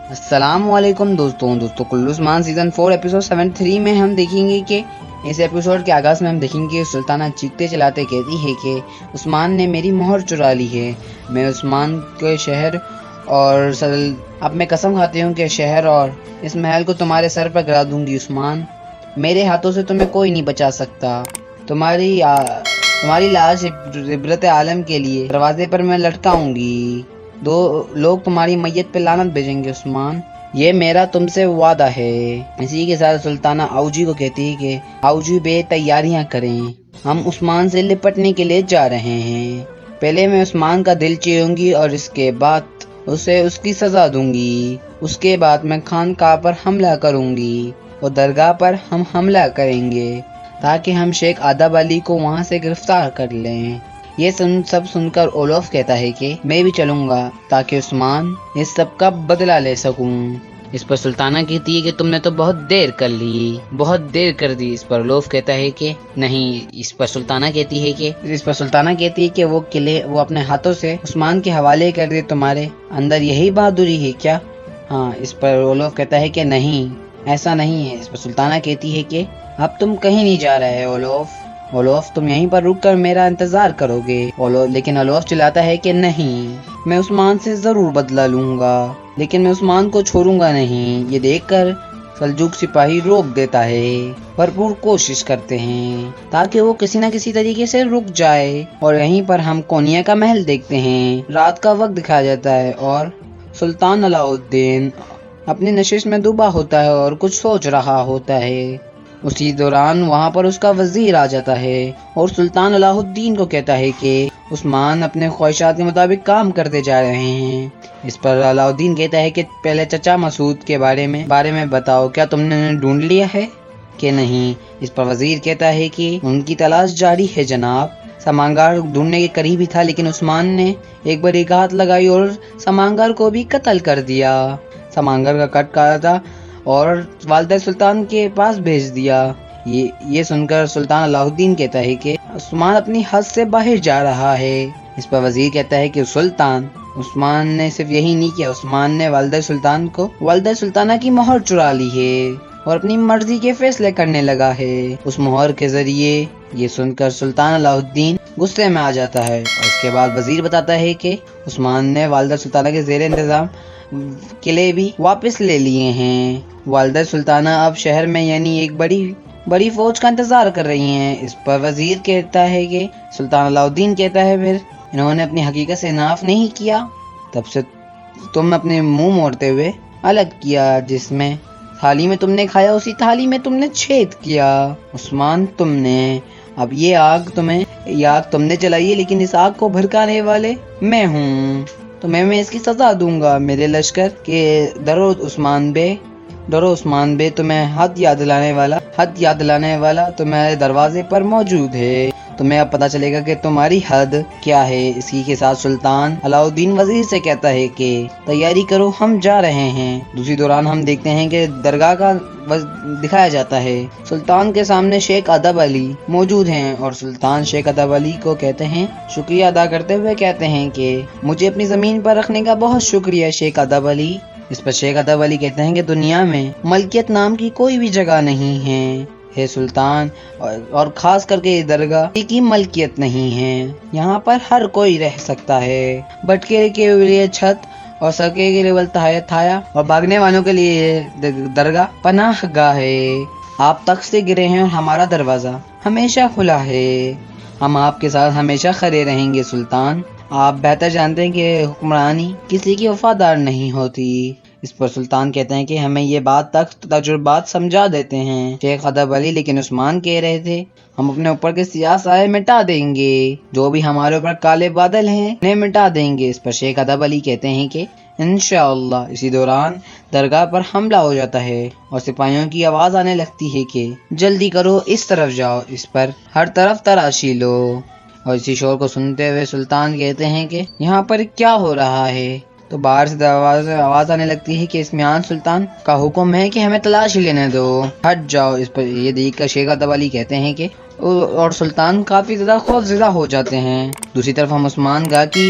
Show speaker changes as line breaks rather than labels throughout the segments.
السلام علیکم دوستوں کلو عثمان سیزن 4 ایپیسوڈ 73 میں ہم دیکھیں گے کہ اس ایپیسوڈ کے آغاز میں ہم دیکھیں گے سلطانہ چیختے چلاتے کہتی ہے کہ عثمان نے میری مہر چرا لی ہے. میں عثمان کے شہر اور اب میں قسم کھاتی ہوں کہ شہر اور اس محل کو تمہارے سر پر گرا دوں گی. عثمان، میرے ہاتھوں سے تمہیں کوئی نہیں بچا سکتا. تمہاری لاش عبرت عالم کے لیے دروازے پر میں لٹکاؤں گی. لوگ تمہاری میت پہ لعنت بھیجیں گے. عثمان، یہ میرا تم سے وعدہ ہے. اسی کے ساتھ سلطانہ آؤجی کو کہتی ہے کہ آؤجی بے تیاریاں کریں، ہم عثمان سے لپٹنے کے لیے جا رہے ہیں. پہلے میں عثمان کا دل چیروں گی اور اس کے بعد اسے اس کی سزا دوں گی. اس کے بعد میں خانقاہ پر حملہ کروں گی اور درگاہ پر ہم حملہ کریں گے تاکہ ہم شیخ ادب علی کو وہاں سے گرفتار کر لیں. یہ سب سن کر اولوف کہتا ہے کہ میں بھی چلوں گا تاکہ عثمان اس سب کا بدلہ لے سکوں. اس پر سلطانہ کہتی ہے کہ تم نے تو بہت دیر کر لی، بہت دیر کر دی. اس پر اولوف کہتا ہے کہ نہیں. اس پر سلطانہ کہتی ہے کہ وہ اپنے ہاتھوں سے عثمان کے حوالے کر دے. تمہارے اندر یہی بہادری ہے کیا؟ ہاں. اس پر اولوف کہتا ہے کہ نہیں، ایسا نہیں ہے. اس پر سلطانہ کہتی ہے کہ اب تم کہیں نہیں جا رہے اولوف، تم یہیں پر رک کر میرا انتظار کرو گے. لیکن اولوف چلاتا ہے کہ نہیں، میں عثمان سے ضرور بدلہ لوں گا، لیکن میں عثمان کو چھوڑوں گا نہیں. یہ دیکھ کر سلجوق سپاہی روک دیتا ہے. بھرپور کوشش کرتے ہیں تاکہ وہ کسی نہ کسی طریقے سے رک جائے اور یہیں پر ہم کونیا کا محل دیکھتے ہیں. رات کا وقت دکھایا جاتا ہے اور سلطان علاء الدین اپنی نشست میں ڈوبا ہوتا ہے اور کچھ سوچ رہا ہوتا ہے. اسی دوران وہاں پر اس کا وزیر آ جاتا ہے اور سلطان علاء الدین کو کہتا ہے کہ عثمان اپنے خواہشات کے مطابق کام کرتے جا رہے ہیں. اس پر علاء الدین کہتا ہے کہ پہلے چچا مسعود کے بارے میں بتاؤ، کیا تم نے انہیں ڈھونڈ لیا ہے کہ نہیں؟ اس پر وزیر کہتا ہے کہ ان کی تلاش جاری ہے جناب. سمانگار ڈھونڈنے کے قریب ہی تھا، لیکن عثمان نے ایک بڑی گھات لگائی اور سمانگار کو بھی قتل کر دیا. سمانگار کا کٹ کاٹا اور والدہ سلطان کے پاس بھیج دیا. یہ سن کر سلطان علاء الدین کہتا ہے کہ عثمان اپنی حد سے باہر جا رہا ہے. اس پر وزیر کہتا ہے کہ سلطان، عثمان نے صرف یہی نہیں کیا، عثمان نے والدہ سلطانہ کی مہر چرا لی ہے اور اپنی مرضی کے فیصلے کرنے لگا ہے اس مہر کے ذریعے. یہ سن کر سلطان علاء الدین غصے میں آ جاتا ہے اور اس کے بعد وزیر بتاتا ہے کہ عثمان نے والدہ سلطانہ کے زیر انتظام قلعے بھی واپس لے لیے ہیں. والدہ سلطانہ اب شہر میں یعنی ایک بڑی فوج کا انتظار کر رہی ہیں. اس پر وزیر کہتا ہے کہ سلطان علاء الدین کہتا ہے پھر انہوں نے اپنی حقیقت سے انصاف نہیں کیا، تب سے تم اپنے منہ موڑتے ہوئے الگ کیا. جس میں تھالی میں تم نے کھایا اسی تھالی میں تم نے چھید کیا. عثمان، تم نے اب یہ آگ تم نے جلائی ہے، لیکن اس آگ کو بھڑکانے والے میں ہوں. تو میں اس کی سزا دوں گا. میرے لشکر کے ڈرو عثمان بے، تمہیں حد یاد دلانے والا تمہارے دروازے پر موجود ہے. تمہیں اب پتہ چلے گا کہ تمہاری حد کیا ہے. اسی کے ساتھ سلطان علاء الدین وزیر سے کہتا ہے کہ تیاری کرو، ہم جا رہے ہیں. دوسری دوران ہم دیکھتے ہیں کہ درگاہ کا دکھایا جاتا ہے. سلطان کے سامنے شیخ ادب علی موجود ہیں اور سلطان شیخ ادب علی کو کہتے ہیں، شکریہ ادا کرتے ہوئے کہتے ہیں کہ مجھے اپنی زمین پر رکھنے کا بہت شکریہ شیخ ادب علی. اس پر شیخ ادب علی کہتے ہیں کہ دنیا میں ملکیت نام کی کوئی بھی جگہ نہیں ہے سلطان، اور خاص کر کے درگاہ کی ملکیت نہیں ہے. یہاں پر ہر کوئی رہ سکتا ہے. بھٹکے کے لیے چھت اور سڑکے کے لیے تھایا اور بھاگنے والوں کے لیے درگاہ پناہ گاہ ہے. آپ تخت سے گرے ہیں اور ہمارا دروازہ ہمیشہ کھلا ہے. ہم آپ کے ساتھ ہمیشہ کھڑے رہیں گے سلطان. آپ بہتر جانتے ہیں کہ حکمرانی کسی کی وفادار نہیں ہوتی. اس پر سلطان کہتے ہیں کہ ہمیں یہ بات تجربات سمجھا دیتے ہیں شیخ ادب علی، لیکن عثمان کہہ رہے تھے ہم اپنے اوپر کے سیاہ سائے مٹا دیں گے، جو بھی ہمارے اوپر کالے بادل ہیں انہیں مٹا دیں گے. اس پر شیخ ادب علی کہتے ہیں کہ انشاءاللہ. اسی دوران درگاہ پر حملہ ہو جاتا ہے اور سپاہیوں کی آواز آنے لگتی ہے کہ جلدی کرو، اس طرف جاؤ، اس پر ہر طرف تراشی لو. اور اسی شور کو سنتے ہوئے سلطان کہتے ہیں کہ یہاں پر کیا ہو رہا ہے؟ تو باہر سے آواز آنے لگتی ہے کہ اسمیان سلطان کا حکم ہے کہ ہمیں تلاشی لینے دو، ہٹ جاؤ. اس پر یہ دیکھ کر شیخ ادب علی کہتے ہیں کہ اور سلطان کافی زیادہ خوف زدہ ہو جاتے ہیں. دوسری طرف ہم عثمان گاہ کی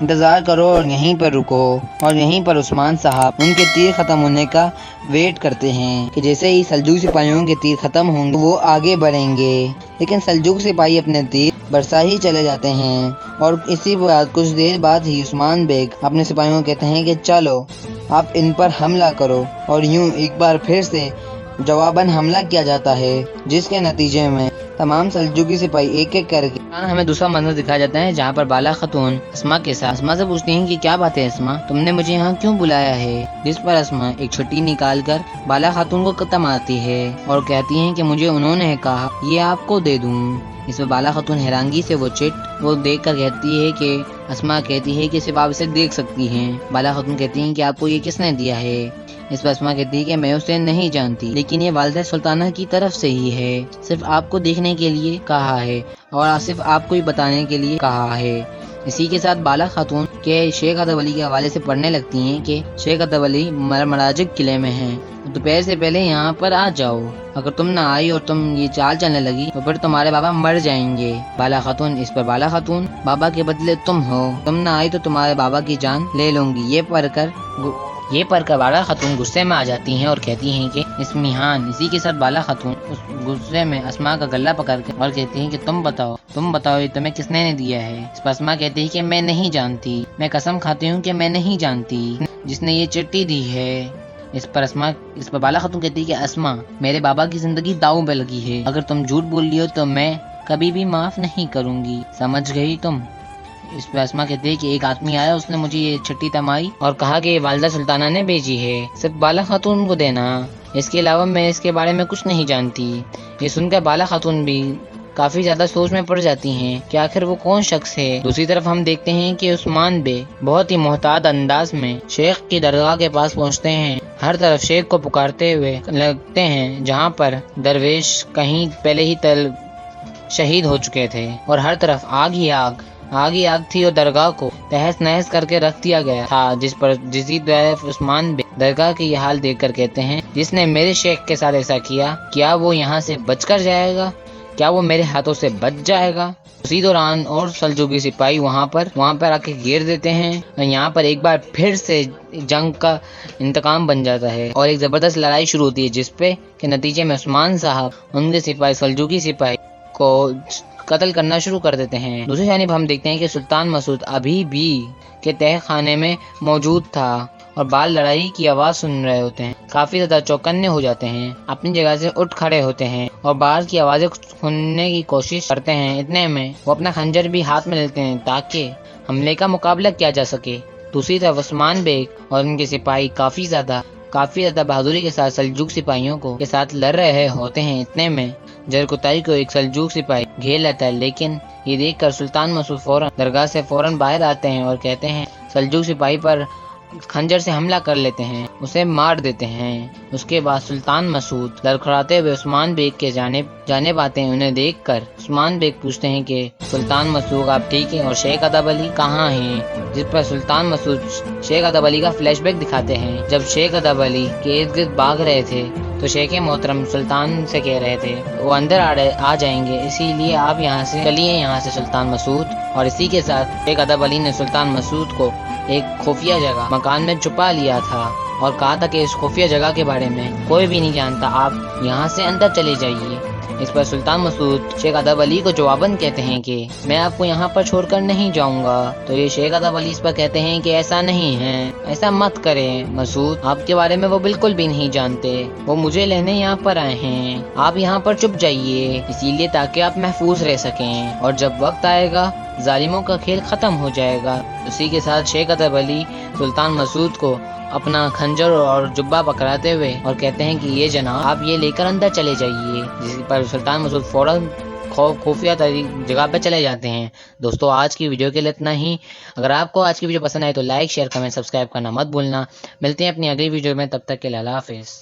انتظار کرو اور یہیں پر رکو۔ اور یہیں پر عثمان صاحب ان کے تیر ختم ہونے کا ویٹ کرتے ہیں کہ جیسے ہی سلجوقی سپاہیوں کے تیر ختم ہوں گے وہ آگے بڑھیں گے، لیکن سلجوقی سپاہی اپنے تیر برسا ہی چلے جاتے ہیں۔ اور اسی بعد کچھ دیر بعد ہی عثمان بیگ اپنے سپاہیوں کو کہتے ہیں کہ چلو آپ ان پر حملہ کرو، اور یوں ایک بار پھر سے جواباً حملہ کیا جاتا ہے، جس کے نتیجے میں تمام سلجوقی سپاہی ایک ایک کر کے ہمیں دوسرا منظر دکھایا جاتا ہے، جہاں پر بالا خاتون اسما کے ساتھ اسما سے پوچھتی ہیں کہ کیا بات ہے اسما، تم نے مجھے یہاں کیوں بلایا ہے؟ جس پر اسما ایک چھٹی نکال کر بالا خاتون کو قدم آتی ہے اور کہتی ہیں کہ مجھے انہوں نے کہا یہ آپ کو دے دوں۔ اس میں بالا خاتون حیرانگی سے وہ دیکھ کر کہتی ہے کہ اسما کہتی ہے کہ صرف آپ اسے دیکھ سکتی ہیں۔ بالا خاتون کہتی ہیں کہ آپ کو یہ کس نے دیا ہے؟ اس پر اسما کہتی ہے کہ میں اسے نہیں جانتی، لیکن یہ والدہ سلطانہ کی طرف سے ہی ہے، صرف آپ کو دیکھنے کے لیے کہا ہے اور صرف آپ کو ہی بتانے کے لیے کہا ہے۔ اسی کے ساتھ بالا خاتون کے شیخ ادب علی کے حوالے سے پڑھنے لگتی ہیں کہ شیخ ادب علی مراجک قلعے میں ہیں، دوپہر سے پہلے یہاں پر آ جاؤ، اگر تم نہ آئی اور تم یہ چال چلنے لگی تو پھر تمہارے بابا مر جائیں گے۔ بالا خاتون اس پر بالا خاتون بابا کے بدلے تم ہو، تم نہ آئی تو تمہارے بابا کی جان لے لوں گی۔ یہ پڑھ کر بالا خاتون غصے میں آ جاتی ہیں اور کہتی ہیں کہ اسمیحان۔ اسی کے ساتھ بالا خاتون اس غصے میں اسما کا گلا پکڑ کے اور کہتی ہیں کہ تم بتاؤ یہ تمہیں کس نے دیا ہے؟ اس پر اسما کہتی ہے کہ میں نہیں جانتی، میں قسم کھاتی ہوں کہ میں نہیں جانتی جس نے یہ چٹھی دی ہے۔ اس پر بالا خاتون کہتی ہے کہ اسما میرے بابا کی زندگی داؤ پہ لگی ہے، اگر تم جھوٹ بول رہی ہو تو میں کبھی بھی معاف نہیں کروں گی، سمجھ گئی تم؟ اس پہ اسما کہتے ہیں کہ ایک آدمی آیا، اس نے مجھے یہ چھٹی تمائی اور کہا کہ یہ والدہ سلطانہ نے بھیجی ہے، صرف بالا خاتون کو دینا، اس کے علاوہ میں اس کے بارے میں کچھ نہیں جانتی۔ یہ سن کر بالا خاتون بھی کافی زیادہ سوچ میں پڑ جاتی ہیں کہ آخر وہ کون شخص ہے۔ دوسری طرف ہم دیکھتے ہیں کہ عثمان بے بہت ہی محتاط انداز میں شیخ کی درگاہ کے پاس پہنچتے ہیں، ہر طرف شیخ کو پکارتے ہوئے لگتے ہیں، جہاں پر درویش کہیں پہلے ہی شہید ہو چکے تھے اور ہر طرف آگ ہی آگ تھی اور درگاہ کو تہس نہس کر کے رکھ دیا گیا تھا، جسی طرف عثمان بے درگاہ کے یہ حال دیکھ کر کہتے ہیں جس نے میرے شیخ کے ساتھ ایسا کیا، کیا وہ یہاں سے بچ کر جائے گا؟ کیا وہ میرے ہاتھوں سے بچ جائے گا؟ اسی دوران اور سلجوقی سپاہی وہاں پر آ کے گھیر دیتے ہیں اور یہاں پر ایک بار پھر سے جنگ کا انتقام بن جاتا ہے اور ایک زبردست لڑائی شروع ہوتی ہے، جس پہ کے نتیجے میں عثمان صاحب ان کے سلجوقی سپاہی کو قتل کرنا شروع کر دیتے ہیں۔ دوسری جانب ہم دیکھتے ہیں کہ سلطان مسعود ابھی بھی کے تہ خانے میں موجود تھا اور بال لڑائی کی آواز سن رہے ہوتے ہیں، کافی زیادہ چوکنے ہو جاتے ہیں، اپنی جگہ سے اٹھ کھڑے ہوتے ہیں اور بال کی آوازیں سننے کی کوشش کرتے ہیں۔ اتنے میں وہ اپنا خنجر بھی ہاتھ میں لیتے ہیں تاکہ حملے کا مقابلہ کیا جا سکے۔ دوسری طرف عثمان بیگ اور ان کے سپاہی کافی زیادہ بہادری کے ساتھ سلجوق سپاہیوں کے ساتھ لڑ رہے ہوتے ہیں۔ اتنے میں جرکتائی کو ایک سلجوق سپاہی گھیر لیتا ہے، لیکن یہ دیکھ کر سلطان مسعود فوراً درگاہ سے باہر آتے ہیں اور کہتے ہیں سلجوق سپاہی پر خنجر سے حملہ کر لیتے ہیں، اسے مار دیتے ہیں۔ اس کے بعد سلطان مسعود لڑکھڑاتے ہوئے عثمان بیگ کے جانب آتے ہیں۔ انہیں دیکھ کر عثمان بیگ پوچھتے ہیں کہ سلطان مسعود آپ ٹھیک ہیں اور شیخ ادب علی کہاں ہیں؟ جس پر سلطان مسعود شیخ ادب علی کا فلیش بیک دکھاتے ہیں، جب شیخ ادب علی کے ارد گرد بھاگ رہے تھے تو شیخ محترم سلطان سے کہہ رہے تھے وہ اندر آ جائیں گے، اسی لیے آپ چلیے یہاں سے سلطان مسعود۔ اور اسی کے ساتھ شیخ ادب علی نے سلطان مسعود کو ایک خفیہ جگہ مکان میں چھپا لیا تھا اور کہا تھا کہ اس خفیہ جگہ کے بارے میں کوئی بھی نہیں جانتا، آپ یہاں سے اندر چلے جائیے۔ اس پر سلطان مسعود شیخ ادب علی کو جواباً کہتے ہیں کہ میں آپ کو یہاں پر چھوڑ کر نہیں جاؤں گا، تو یہ شیخ ادب علی اس پر کہتے ہیں کہ ایسا نہیں ہے، ایسا مت کریں مسعود، آپ کے بارے میں وہ بالکل بھی نہیں جانتے، وہ مجھے لینے یہاں پر آئے ہیں، آپ یہاں پر چھپ جائیے اسی لیے تاکہ آپ محفوظ رہ سکیں، اور جب وقت آئے گا ظالموں کا کھیل ختم ہو جائے گا۔ اسی کے ساتھ شیخ ادب علی سلطان مسعود کو اپنا خنجر اور جبہ پکڑاتے ہوئے اور کہتے ہیں کہ یہ جناب آپ یہ لے کر اندر چلے جائیے، جس پر سلطان مسعود فوراً خفیہ جگہ پہ چلے جاتے ہیں۔ دوستو آج کی ویڈیو کے لیے اتنا ہی۔ اگر آپ کو آج کی ویڈیو پسند آئے تو لائک شیئر کمنٹ سبسکرائب کرنا مت بھولنا۔ ملتے ہیں اپنی اگلی ویڈیو میں، تب تک کے لیے اللہ حافظ۔